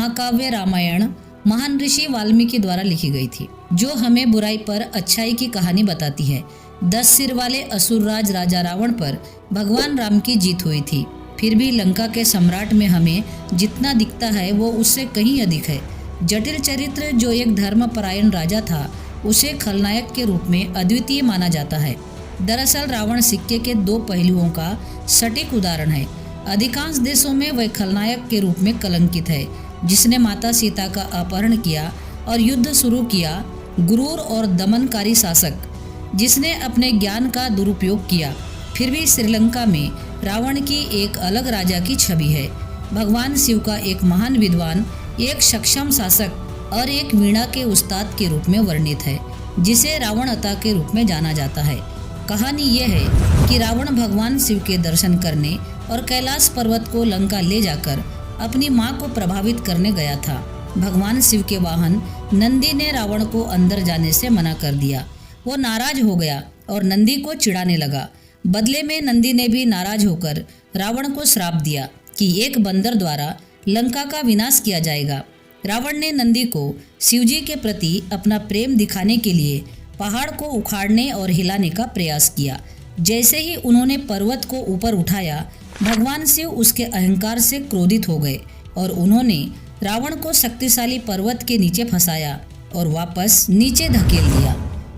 महाकाव्य रामायण महान ऋषि वाल्मीकि द्वारा लिखी गई थी, जो हमें बुराई पर अच्छाई की कहानी बताती है। 10 सिर वाले असुरराज राजा रावण पर भगवान राम की जीत हुई थी। फिर भी लंका के सम्राट में हमें जितना दिखता है वो उससे कहीं अधिक है। जटिल चरित्र जो एक धर्मपरायण राजा था, उसे खलनायक के रूप में अद्वितीय माना जाता है। दरअसल रावण सिक्के के 2 पहलुओं का सटीक उदाहरण है। अधिकांश देशों में वह खलनायक के रूप में कलंकित है, जिसने माता सीता का अपहरण किया और युद्ध शुरू किया। गुरूर और दमनकारी शासक जिसने अपने ज्ञान का दुरुपयोग किया। फिर भी श्रीलंका में रावण की एक अलग राजा की छवि है। भगवान शिव का एक महान विद्वान, एक सक्षम शासक और एक वीणा के उस्ताद के रूप में वर्णित है, जिसे रावणता के रूप में जाना जाता है। कहानी यह है कि रावण भगवान शिव के दर्शन करने और कैलाश पर्वत को लंका ले जाकर अपनी मां को प्रभावित करने गया था। भगवान शिव के वाहन नंदी ने रावण को अंदर जाने से मना कर दिया। वो नाराज हो गया और नंदी को चिढ़ाने लगा। बदले में नंदी ने भी नाराज होकर रावण को श्राप दिया कि एक बंदर द्वारा लंका का विनाश किया जाएगा। रावण ने नंदी को शिवजी के प्रति अपना प्रेम दिखाने के लिए पहाड़ को उखाड़ने और हिलाने का प्रयास किया। जैसे ही उन्होंने पर्वत को ऊपर उठाया, भगवान शिव उसके अहंकार से क्रोधित हो गए और उन्होंने रावण को शक्तिशाली पर्वत के नीचे फंसाया और वापस नीचे धकेल दिया।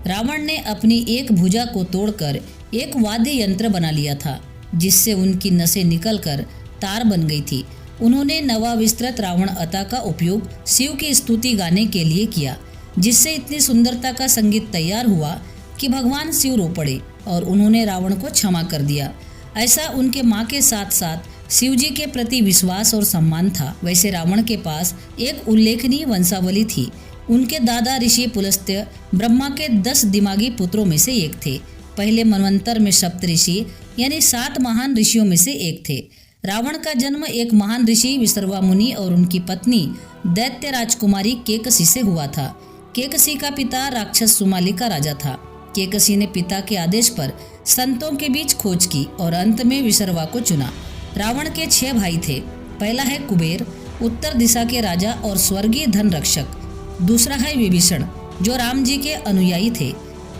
रावण ने अपनी एक भुजा को तोड़कर एक वाद्य यंत्र बना लिया था, जिससे उनकी नसें निकलकर तार बन गई थी। उन्होंने नवाविस्तृत रावण अता का उपयोग शिव की स्तुति गाने के लिए किया, जिससे इतनी सुंदरता का संगीत तैयार हुआ कि भगवान शिव रो पड़े और उन्होंने रावण को क्षमा कर दिया। ऐसा उनके माँ के साथ साथ शिवजी के प्रति विश्वास और सम्मान था। वैसे रावण के पास एक उल्लेखनीय वंशावली थी। उनके दादा ऋषि पुलस्त्य ब्रह्मा के 10 दिमागी पुत्रों में से एक थे। पहले मनवंतर में सप्तऋषि यानी 7 महान ऋषियों में से एक थे। रावण का जन्म एक महान ऋषि विश्रवा मुनि और उनकी पत्नी दैत्य राजकुमारी केकसी से हुआ था। केकसी का पिता राक्षस सुमाली का राजा था। केकसी ने पिता के आदेश पर संतों के बीच खोज की और अंत में विश्रवा को चुना। रावण के 6 भाई थे। पहला है कुबेर, उत्तर दिशा के राजा और स्वर्गीय धन रक्षक। दूसरा है विभीषण, जो राम जी के अनुयायी थे।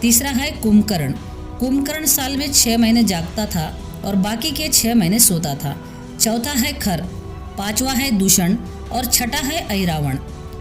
तीसरा है कुंभकर्ण। कुंभकर्ण साल में 6 महीने जागता था और बाकी के 6 महीने सोता था। चौथा है खर, 5वां है दूषण और छठा है अहिरावण।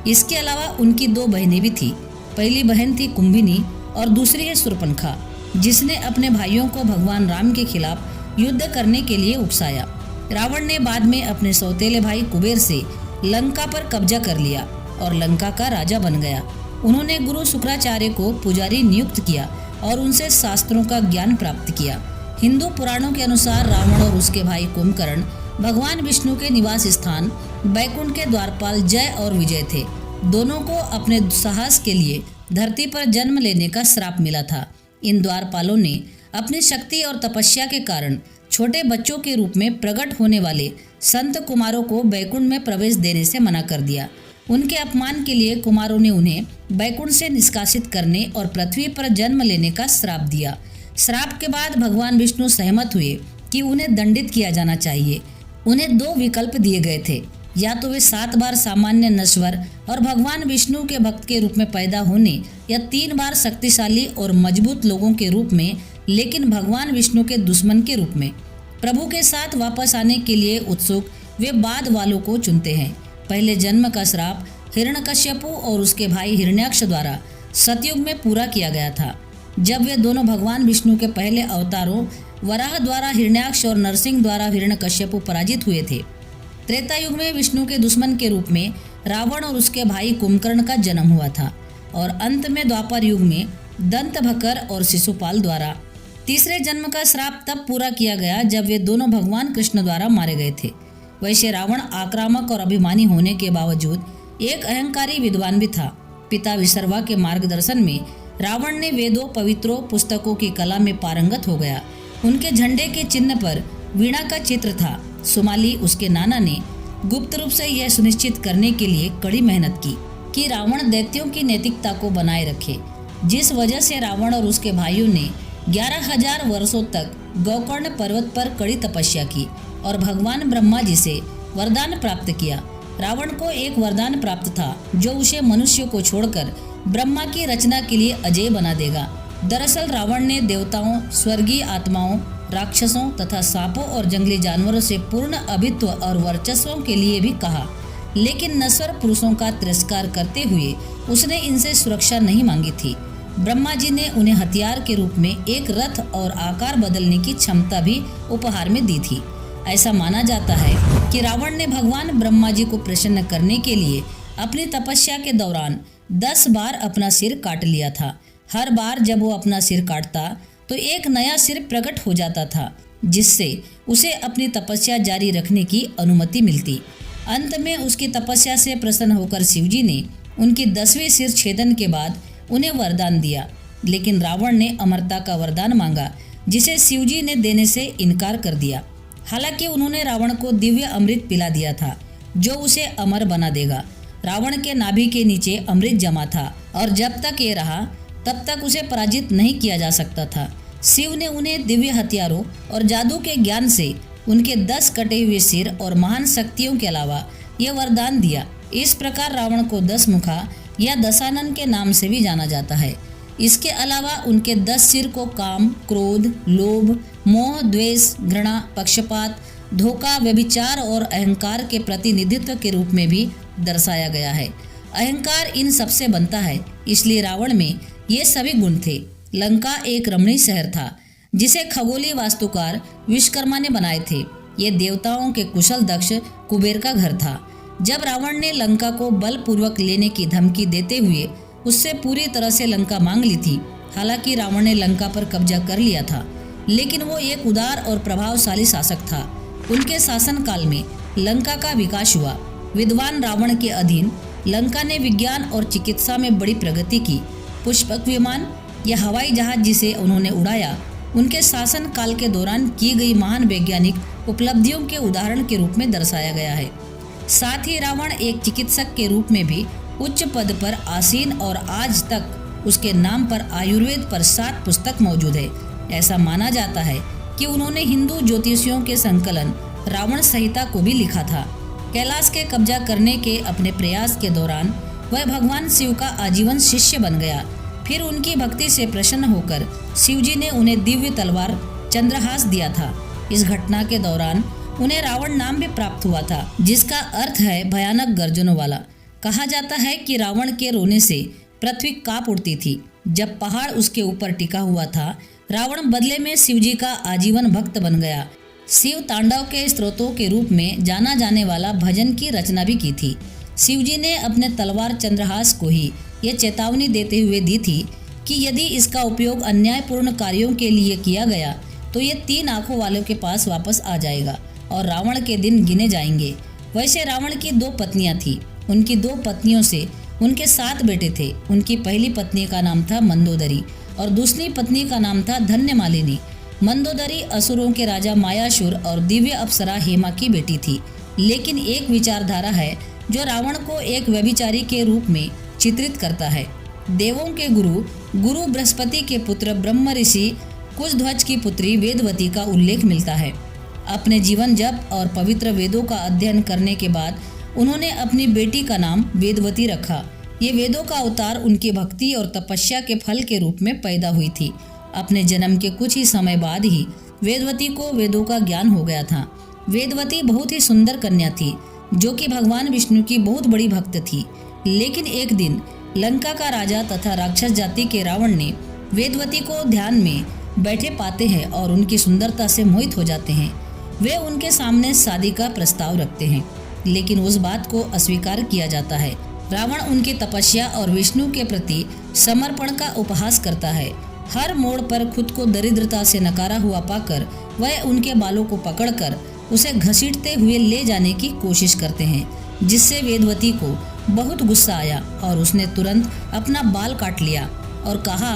इसके अलावा उनकी 2 बहनें भी थी। पहली बहन थी कुंभिनी और दूसरी है शूर्पणखा, जिसने अपने भाइयों को भगवान राम के खिलाफ युद्ध करने के लिए उकसाया। रावण ने बाद में अपने सौतेले भाई कुबेर से लंका पर कब्जा कर लिया और लंका का राजा बन गया। उन्होंने गुरु शुक्राचार्य को पुजारी नियुक्त किया और उनसे शास्त्रों का ज्ञान प्राप्त किया। हिंदू पुराणों के अनुसार रावण और उसके भाई कुंभकर्ण भगवान विष्णु के निवास स्थान बैकुंठ के द्वारपाल जय और विजय थे। दोनों को अपने साहस के लिए धरती पर जन्म लेने का श्राप मिला था। इन द्वारपालों ने अपनी शक्ति और तपस्या के कारण छोटे बच्चों के रूप में प्रकट होने वाले संत कुमारों को बैकुंठ में प्रवेश देने से मना कर दिया। उनके अपमान के लिए कुमारों ने उन्हें बैकुंठ से निष्कासित करने और पृथ्वी पर जन्म लेने का श्राप दिया। श्राप के बाद भगवान विष्णु सहमत हुए कि उन्हें दंडित किया जाना चाहिए। उन्हें 2 विकल्प दिए गए थे, या तो वे 7 बार सामान्य नश्वर और भगवान विष्णु के भक्त के रूप में पैदा होने, या 3 बार शक्तिशाली और मजबूत लोगों के रूप में लेकिन भगवान विष्णु के दुश्मन के रूप में। प्रभु के साथ वापस आने के लिए उत्सुक वे बाद वालों को चुनते हैं। पहले जन्म का श्राप हिरण्यकश्यपु और उसके भाई हिरण्याक्ष द्वारा सतयुग में पूरा किया गया था, जब वे दोनों भगवान विष्णु के पहले अवतारों वराह द्वारा हिरण्याक्ष और नरसिंह द्वारा हिरण्यकश्यपु पराजित हुए थे। त्रेता युग में विष्णु के दुश्मन के रूप में रावण और उसके भाई कुंभकर्ण का जन्म हुआ था और अंत में द्वापर युग में दंतभकर और शिशुपाल द्वारा तीसरे जन्म का श्राप तब पूरा किया गया जब वे दोनों भगवान कृष्ण द्वारा मारे गए थे। वैसे रावण आक्रामक और अभिमानी होने के बावजूद एक अहंकारी विद्वान भी था। पिता विश्रवा के मार्गदर्शन में रावण ने वेदों, पवित्रों पुस्तकों की कला में पारंगत हो गया। उनके झंडे के चिन्ह पर वीणा का चित्र था। सुमाली, उसके नाना, ने गुप्त रूप से यह सुनिश्चित करने के लिए कड़ी मेहनत की कि रावण दैत्यों की नैतिकता को बनाए रखे, जिस वजह से रावण और उसके भाइयों ने 11,000 वर्षों तक गोकर्ण पर्वत पर कड़ी तपस्या की और भगवान ब्रह्मा जी से वरदान प्राप्त किया। रावण को एक वरदान प्राप्त था जो उसे मनुष्य को छोड़कर ब्रह्मा की रचना के लिए अजेय बना देगा। दरअसल रावण ने देवताओं, स्वर्गीय आत्माओं, राक्षसों तथा सांपों और जंगली जानवरों से पूर्ण अभित्व और वर्चस्वों के लिए भी कहा, लेकिन नश्वर पुरुषों का तिरस्कार करते हुए उसने इनसे सुरक्षा नहीं मांगी थी। ब्रह्मा जी ने उन्हें हथियार के रूप में एक रथ और आकार बदलने की क्षमता भी उपहार में दी थी। ऐसा माना जाता है कि रावण ने भगवान ब्रह्मा जी को प्रसन्न करने के लिए अपनी तपस्या के दौरान 10 बार अपना सिर काट लिया था। हर बार जब वो अपना सिर काटता तो एक नया सिर प्रकट हो जाता था, जिससे उसे अपनी तपस्या जारी रखने की अनुमति मिलती। अंत में उसकी तपस्या से प्रसन्न होकर शिवजी ने उनकी 10वें सिर छेदन के बाद उन्हें वरदान दिया, लेकिन रावण ने अमरता का वरदान मांगा, जिसे शिवजी ने देने से इनकार कर दिया। हालांकि उन्होंने रावण को दिव्य अमृत पिला दिया था जो उसे अमर बना देगा। रावण के नाभि के नीचे अमृत जमा था और जब तक ये रहा तब तक उसे पराजित नहीं किया जा सकता था। शिव ने उन्हें दिव्य हथियारों और जादू के ज्ञान से उनके 10 कटे हुए सिर और महान शक्तियों के अलावा यह वरदान दिया। इस प्रकार रावण को 10 मुखा या दशानन के नाम से भी जाना जाता है। इसके अलावा उनके 10 सिर को काम, क्रोध, लोभ, मोह, द्वेष, घृणा, पक्षपात, धोखा, व्यभिचार और अहंकार के प्रतिनिधित्व के रूप में भी दर्शाया गया है। अहंकार इन सबसे बनता है, इसलिए रावण में ये सभी गुण थे। लंका एक रमणीय शहर था जिसे खगोलीय वास्तुकार विश्वकर्मा ने बनाए थे। ये देवताओं के कुशल दक्ष कुबेर का घर था। जब रावण ने लंका को बलपूर्वक लेने की धमकी देते हुए उससे पूरी तरह से लंका मांग ली थी। हालांकि रावण ने लंका पर कब्जा कर लिया था, लेकिन वो एक उदार और प्रभावशाली शासक था। उनके शासनकाल में लंका का विकास हुआ। विद्वान रावण के अधीन लंका ने विज्ञान और चिकित्सा में बड़ी प्रगति की। पुष्पक विमान या हवाई जहाज जिसे उन्होंने उड़ाया, उनके शासन काल के दौरान की गई महान वैज्ञानिक उपलब्धियों के उदाहरण के रूप में दर्शाया गया है। साथ ही रावण एक चिकित्सक के रूप में भी उच्च पद पर आसीन और आज तक उसके नाम पर आयुर्वेद पर 7 पुस्तक मौजूद है। ऐसा माना जाता है कि उन्होंने हिंदू ज्योतिषियों के संकलन रावण संहिता को भी लिखा था। कैलाश के कब्जा करने के अपने प्रयास के दौरान वह भगवान शिव का आजीवन शिष्य बन गया। फिर उनकी भक्ति से प्रसन्न होकर शिवजी ने उन्हें दिव्य तलवार चंद्रहास दिया था। इस घटना के दौरान उन्हें रावण नाम भी प्राप्त हुआ था, जिसका अर्थ है भयानक गर्जनों वाला। कहा जाता है कि रावण के रोने से पृथ्वी कांप उठती थी। जब पहाड़ उसके ऊपर टिका हुआ था, रावण बदले में शिवजी का आजीवन भक्त बन गया। शिव तांडव के स्रोतों के रूप में जाना जाने वाला भजन की रचना भी की थी। शिवजी ने अपने तलवार चंद्रहास को ही यह चेतावनी देते हुए दी थी कि यदि इसका उपयोग अन्यायपूर्ण कार्यों के लिए किया गया तो ये 3 आंखों वालों के पास वापस आ जाएगा और रावण के दिन गिने जाएंगे। वैसे रावण की 2 पत्नियां थीं। उनकी 2 पत्नियों से उनके 7 बेटे थे। उनकी पहली पत्नी का नाम था मंदोदरी और दूसरी पत्नी का नाम था धन्यमालिनी। मंदोदरी असुरों के राजा मायासुर और दिव्य अप्सरा हेमा की बेटी थी। लेकिन एक विचारधारा है जो रावण को एक व्यभिचारी के रूप में चित्रित करता है। देवों के गुरु बृहस्पति के पुत्र ब्रह्म ऋषि कुशध्वज की पुत्री वेदवती का उल्लेख मिलता है। अपने जीवन जप और पवित्र वेदों का अध्ययन करने के बाद उन्होंने अपनी बेटी का नाम वेदवती रखा। ये वेदों का अवतार उनकी भक्ति और तपस्या के फल के रूप में पैदा हुई थी। अपने जन्म के कुछ ही समय बाद ही वेदवती को वेदों का ज्ञान हो गया था। वेदवती बहुत ही सुंदर कन्या थी जो कि भगवान विष्णु की बहुत बड़ी भक्त थी। लेकिन एक दिन लंका का राजा तथा राक्षस जाति के रावण ने वेदवती को ध्यान में बैठे पाते हैं और उनकी सुंदरता से मोहित हो जाते हैं। वे उनके सामने शादी का प्रस्ताव रखते हैं, लेकिन उस बात को अस्वीकार किया जाता है। रावण उनकी तपस्या और विष्णु के प्रति समर्पण का उपहास करता है। हर मोड़ पर खुद को दरिद्रता से नकारा हुआ पाकर वह उनके बालों को पकड़कर उसे घसीटते हुए ले जाने की कोशिश करते हैं, जिससे वेदवती को बहुत गुस्सा आया और उसने तुरंत अपना बाल काट लिया और कहा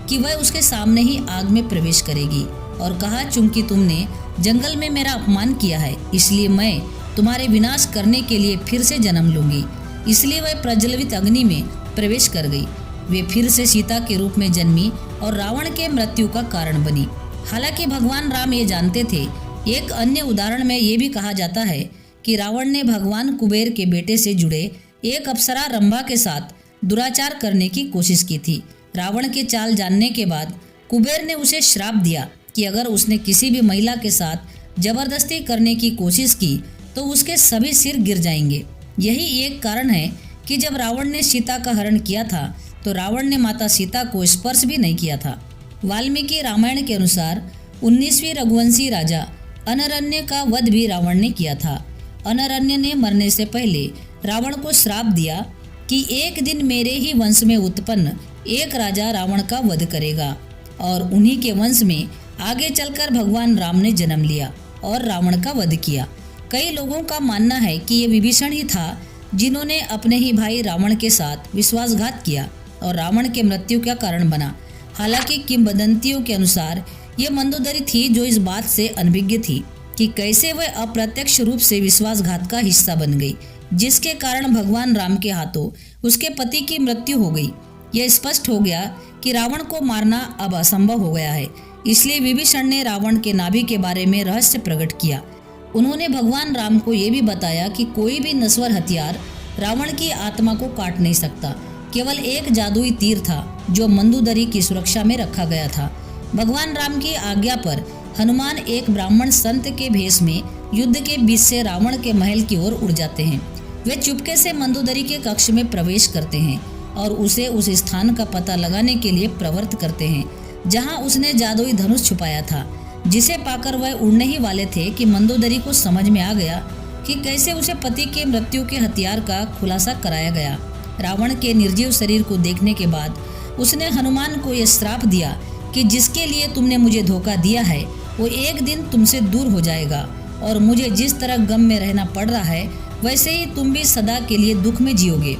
कि वह उसके सामने ही आग में प्रवेश करेगी और कहा, चूंकि तुमने जंगल में मेरा अपमान किया है इसलिए मैं तुम्हारे विनाश करने के लिए फिर से जन्म लूंगी। इसलिए वह प्रज्वलित अग्नि में प्रवेश कर गई। वे फिर से सीता के रूप में जन्मी और रावण के मृत्यु का कारण बनी। हालांकि भगवान राम ये जानते थे। एक अन्य उदाहरण में ये भी कहा जाता है कि रावण ने भगवान कुबेर के बेटे से जुड़े एक अप्सरा रंभा के साथ दुराचार करने की कोशिश की थी। रावण के चाल जानने के बाद कुबेर ने उसे श्राप दिया कि अगर उसने किसी भी महिला के साथ जबरदस्ती करने की कोशिश की तो उसके सभी सिर गिर जाएंगे। यही एक कारण है कि जब रावण ने सीता का हरण किया था तो रावण ने माता सीता को स्पर्श भी नहीं किया था। वाल्मीकि रामायण के अनुसार 19वीं रघुवंशी राजा अनरण्य का वध भी रावण ने किया था। अनरण्य ने मरने से पहले रावण को श्राप दिया कि एक दिन मेरे ही वंश में उत्पन्न एक राजा रावण का वध करेगा, और उन्हीं के वंश में आगे चलकर भगवान राम ने जन्म लिया और रावण का वध किया। कई लोगों का मानना है कि ये विभीषण ही था जिन्होंने अपने ही भाई रावण के साथ विश्वासघात किया और रावण के मृत्यु का कारण बना। हालांकि किंवदंतियों के अनुसार ये मंदोदरी थी जो इस बात से अनभिज्ञ थी कि कैसे वह अप्रत्यक्ष रूप से विश्वासघात का हिस्सा बन गई, जिसके कारण भगवान राम के हाथों उसके पति की मृत्यु हो गई। यह स्पष्ट हो गया कि रावण को मारना अब असंभव हो गया है, इसलिए विभीषण ने रावण के नाभि के बारे में रहस्य प्रकट किया। उन्होंने भगवान राम को ये भी बताया कि कोई भी नश्वर हथियार रावण की आत्मा को काट नहीं सकता, केवल एक जादुई तीर था जो मंदोदरी की सुरक्षा में रखा गया था। भगवान राम की आज्ञा पर हनुमान एक ब्राह्मण संत के भेष में युद्ध के बीच से रावण के महल की ओर उड़ जाते हैं। वे चुपके से मंदोदरी के कक्ष में प्रवेश करते हैं और उसे उस स्थान का पता लगाने के लिए प्रवृत्त करते हैं जहां उसने जादुई धनुष छुपाया था, जिसे पाकर वह उड़ने ही वाले थे कि मंदोदरी को समझ में आ गया कि कैसे उसे पति के मृत्यु के हथियार का खुलासा कराया गया। रावण के निर्जीव शरीर को देखने के बाद उसने हनुमान को यह श्राप दिया कि जिसके लिए तुमने मुझे धोखा दिया है वो एक दिन तुमसे दूर हो जाएगा, और मुझे जिस तरह गम में रहना पड़ रहा है वैसे ही तुम भी सदा के लिए दुख में जियोगे।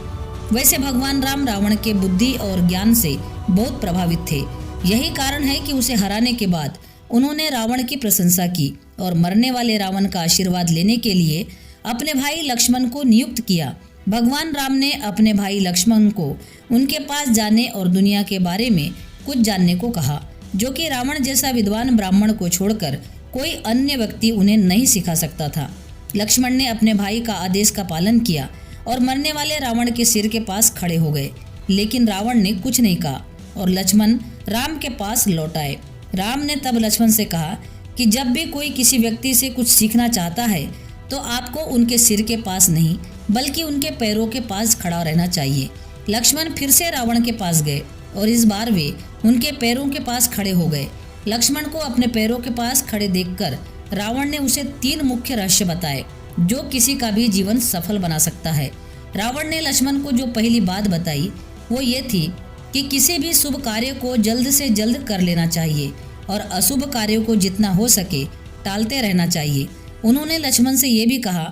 वैसे भगवान राम रावण के बुद्धि और ज्ञान से बहुत प्रभावित थे। यही कारण है कि उसे हराने के बाद उन्होंने रावण की प्रशंसा की और मरने वाले रावण का आशीर्वाद लेने के लिए अपने भाई लक्ष्मण को नियुक्त किया। भगवान राम ने अपने भाई लक्ष्मण को उनके पास जाने और दुनिया के बारे में कुछ जानने को कहा, जो कि रावण जैसा विद्वान ब्राह्मण को छोड़कर कोई अन्य व्यक्ति उन्हें नहीं सिखा सकता था। लक्ष्मण ने अपने भाई का आदेश का पालन किया और मरने वाले रावण के सिर के पास खड़े हो गए, लेकिन रावण ने कुछ नहीं कहा और लक्ष्मण राम के पास लौट आए। राम ने तब लक्ष्मण से कहा कि जब भी कोई किसी व्यक्ति से कुछ सीखना चाहता है तो आपको उनके सिर के पास नहीं बल्कि उनके पैरों के पास खड़ा रहना चाहिए। लक्ष्मण फिर से रावण के पास गए और इस बार वे उनके पैरों के पास खड़े हो गए। लक्ष्मण को अपने पैरों के पास खड़े देखकर रावण ने उसे 3 मुख्य रहस्य बताए जो किसी का भी जीवन सफल बना सकता है। रावण ने लक्ष्मण को जो पहली बात बताई वो ये थी कि किसी भी शुभ कार्य को जल्द से जल्द कर लेना चाहिए और अशुभ कार्यों को जितना हो सके टालते रहना चाहिए। उन्होंने लक्ष्मण से ये भी कहा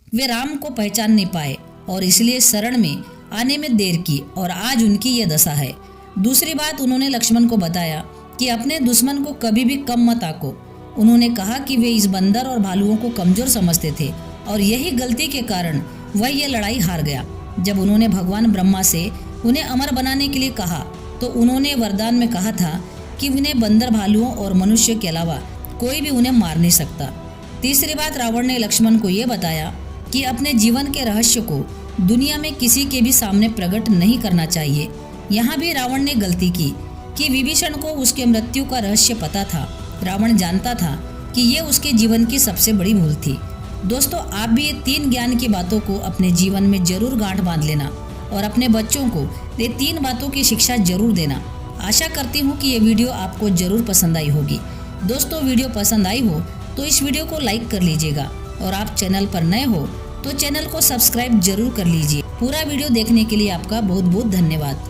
वे राम को पहचान नहीं पाए और इसलिए शरण में आने में देर की और आज उनकी यह दशा है। दूसरी बात उन्होंने लक्ष्मण को बताया कि अपने दुश्मन को कभी भी कम मत आको। उन्होंने कहा कि वे इस बंदर और भालुओं को कमजोर समझते थे और यही गलती के कारण वह यह लड़ाई हार गया। जब उन्होंने भगवान ब्रह्मा से उन्हें अमर बनाने के लिए कहा तो उन्होंने वरदान में कहा था कि उन्हें बंदर भालुओं और मनुष्य के अलावा कोई भी उन्हें मार नहीं सकता। तीसरी बात रावण ने लक्ष्मण को यह बताया कि अपने जीवन के रहस्य को दुनिया में किसी के भी सामने प्रकट नहीं करना चाहिए। यहाँ भी रावण ने गलती की कि विभीषण को उसके मृत्यु का रहस्य पता था। रावण जानता था कि ये उसके जीवन की सबसे बड़ी भूल थी। दोस्तों, आप भी ये 3 ज्ञान की बातों को अपने जीवन में जरूर गांठ बांध लेना और अपने बच्चों को ये 3 बातों की शिक्षा जरूर देना। आशा करती हूँ कि ये वीडियो आपको जरूर पसंद आई होगी। दोस्तों, वीडियो पसंद आई हो तो इस वीडियो को लाइक कर लीजिएगा और आप चैनल पर नए हो तो चैनल को सब्सक्राइब जरूर कर लीजिए। पूरा वीडियो देखने के लिए आपका बहुत बहुत धन्यवाद।